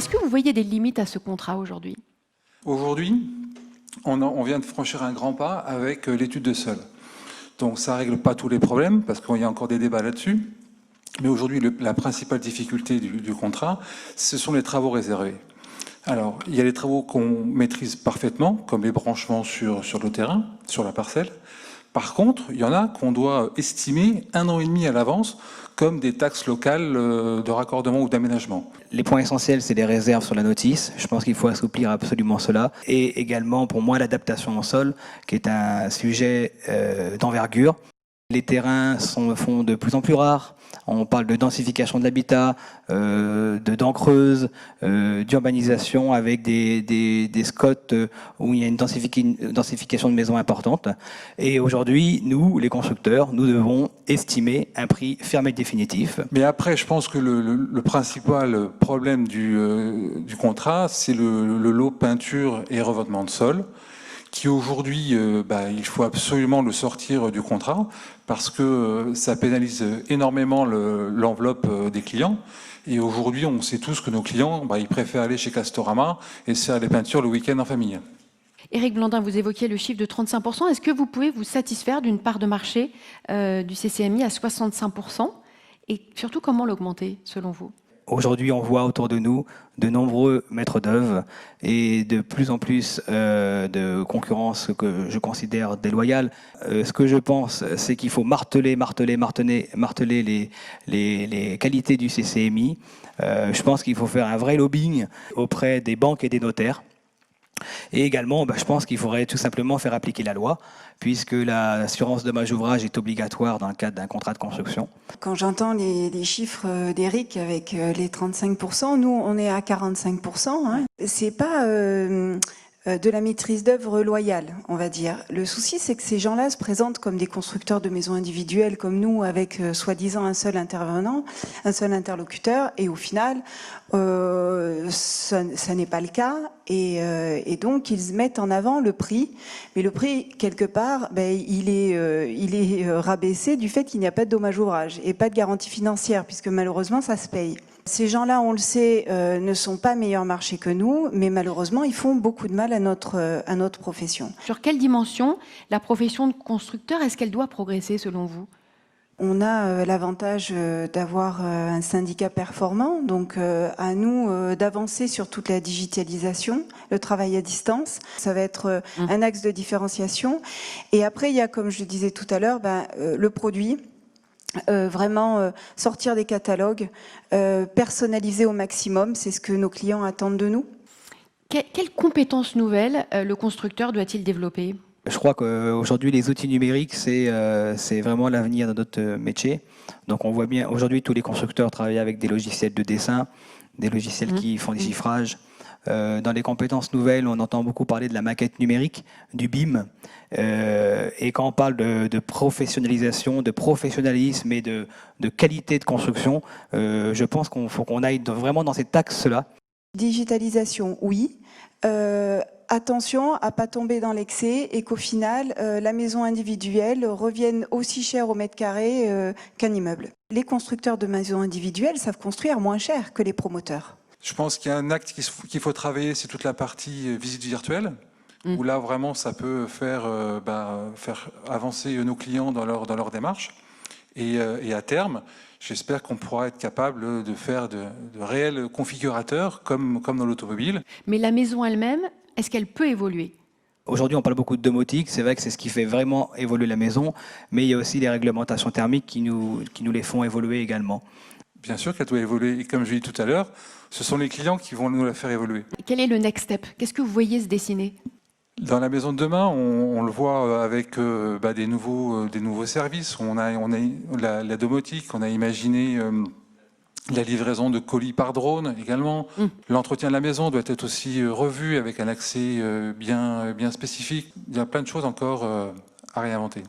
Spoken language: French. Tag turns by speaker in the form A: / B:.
A: Est-ce que vous voyez des limites à ce contrat aujourd'hui?
B: Aujourd'hui, on vient de franchir un grand pas avec l'étude de sol. Donc ça ne règle pas tous les problèmes, parce qu'il y a encore des débats là-dessus. Mais aujourd'hui, la principale difficulté du contrat, ce sont les travaux réservés. Alors, il y a les travaux qu'on maîtrise parfaitement, comme les branchements sur le terrain, sur la parcelle. Par contre, il y en a qu'on doit estimer 1 an et demi à l'avance, comme des taxes locales de raccordement ou d'aménagement.
C: Les points essentiels, c'est les réserves sur la notice. Je pense qu'il faut assouplir absolument cela. Et également, pour moi, l'adaptation au sol, qui est un sujet d'envergure. Les terrains font de plus en plus rares. On parle de densification de l'habitat, de dents creuses, d'urbanisation avec des scots où il y a une densification de maisons importante. Et aujourd'hui, nous, les constructeurs, nous devons estimer un prix ferme et définitif.
B: Mais après, je pense que le principal problème du contrat, c'est le lot peinture et revêtement de sol, qui aujourd'hui, il faut absolument le sortir du contrat parce que ça pénalise énormément l'enveloppe des clients. Et aujourd'hui, on sait tous que nos clients, ils préfèrent aller chez Castorama et se faire les peintures le week-end en famille.
A: Éric Blandin, vous évoquiez le chiffre de 35%. Est-ce que vous pouvez vous satisfaire d'une part de marché du CCMI à 65%? Et surtout, comment l'augmenter, selon vous?
C: Aujourd'hui, on voit autour de nous de nombreux maîtres d'œuvre et de plus en plus de concurrence que je considère déloyale. Ce que je pense, c'est qu'il faut marteler les qualités du CCMI. Je pense qu'il faut faire un vrai lobbying auprès des banques et des notaires. Et également, je pense qu'il faudrait tout simplement faire appliquer la loi, puisque l'assurance dommage ouvrage est obligatoire dans le cadre d'un contrat de construction.
D: Quand j'entends les chiffres d'Éric avec les 35%, nous on est à 45%. Hein. C'est pas de la maîtrise d'œuvre loyale, on va dire. Le souci, c'est que ces gens-là se présentent comme des constructeurs de maisons individuelles, comme nous, avec soi-disant un seul intervenant, un seul interlocuteur, et au final, ça n'est pas le cas, et donc ils mettent en avant le prix, mais le prix, quelque part, il est rabaissé du fait qu'il n'y a pas de dommage ouvrage et pas de garantie financière, puisque malheureusement, ça se paye. Ces gens-là, on le sait, ne sont pas meilleurs marchés que nous, mais malheureusement, ils font beaucoup de mal à notre profession.
A: Sur quelle dimension la profession de constructeur, est-ce qu'elle doit progresser selon vous?
D: On a l'avantage d'avoir un syndicat performant, donc à nous d'avancer sur toute la digitalisation, le travail à distance. Ça va être un axe de différenciation. Et après, il y a, comme je le disais tout à l'heure, le produit. Vraiment sortir des catalogues, personnaliser au maximum, c'est ce que nos clients attendent de nous.
A: Quelles compétences nouvelles le constructeur doit-il développer?
C: Je crois qu'aujourd'hui, les outils numériques, c'est vraiment l'avenir de notre métier. Donc on voit bien, aujourd'hui, tous les constructeurs travaillent avec des logiciels de dessin, des logiciels qui font des chiffrages. Dans les compétences nouvelles, on entend beaucoup parler de la maquette numérique, du BIM. Et quand on parle de professionnalisation, de professionnalisme et de qualité de construction, je pense qu'il faut qu'on aille vraiment dans cet axe-là.
D: Digitalisation, oui. Attention à ne pas tomber dans l'excès et qu'au final, la maison individuelle revienne aussi cher au mètre carré qu'un immeuble. Les constructeurs de maisons individuelles savent construire moins cher que les promoteurs.
B: Je pense qu'il y a un acte qu'il faut travailler, c'est toute la partie visite virtuelle, où là vraiment ça peut faire avancer nos clients dans leur démarche. Et à terme, j'espère qu'on pourra être capable de faire de réels configurateurs comme dans l'automobile.
A: Mais la maison elle-même, est-ce qu'elle peut évoluer?
C: Aujourd'hui, on parle beaucoup de domotique, c'est vrai que c'est ce qui fait vraiment évoluer la maison, mais il y a aussi les réglementations thermiques qui nous les font évoluer également.
B: Bien sûr qu'elle doit évoluer, et comme je l'ai dit tout à l'heure, ce sont les clients qui vont nous la faire évoluer.
A: Quel est le next step? Qu'est-ce que vous voyez se dessiner?
B: Dans la maison de demain, on le voit avec des nouveaux services. On a la domotique, on a imaginé la livraison de colis par drone également. L'entretien de la maison doit être aussi revu avec un accès bien spécifique. Il y a plein de choses encore à réinventer.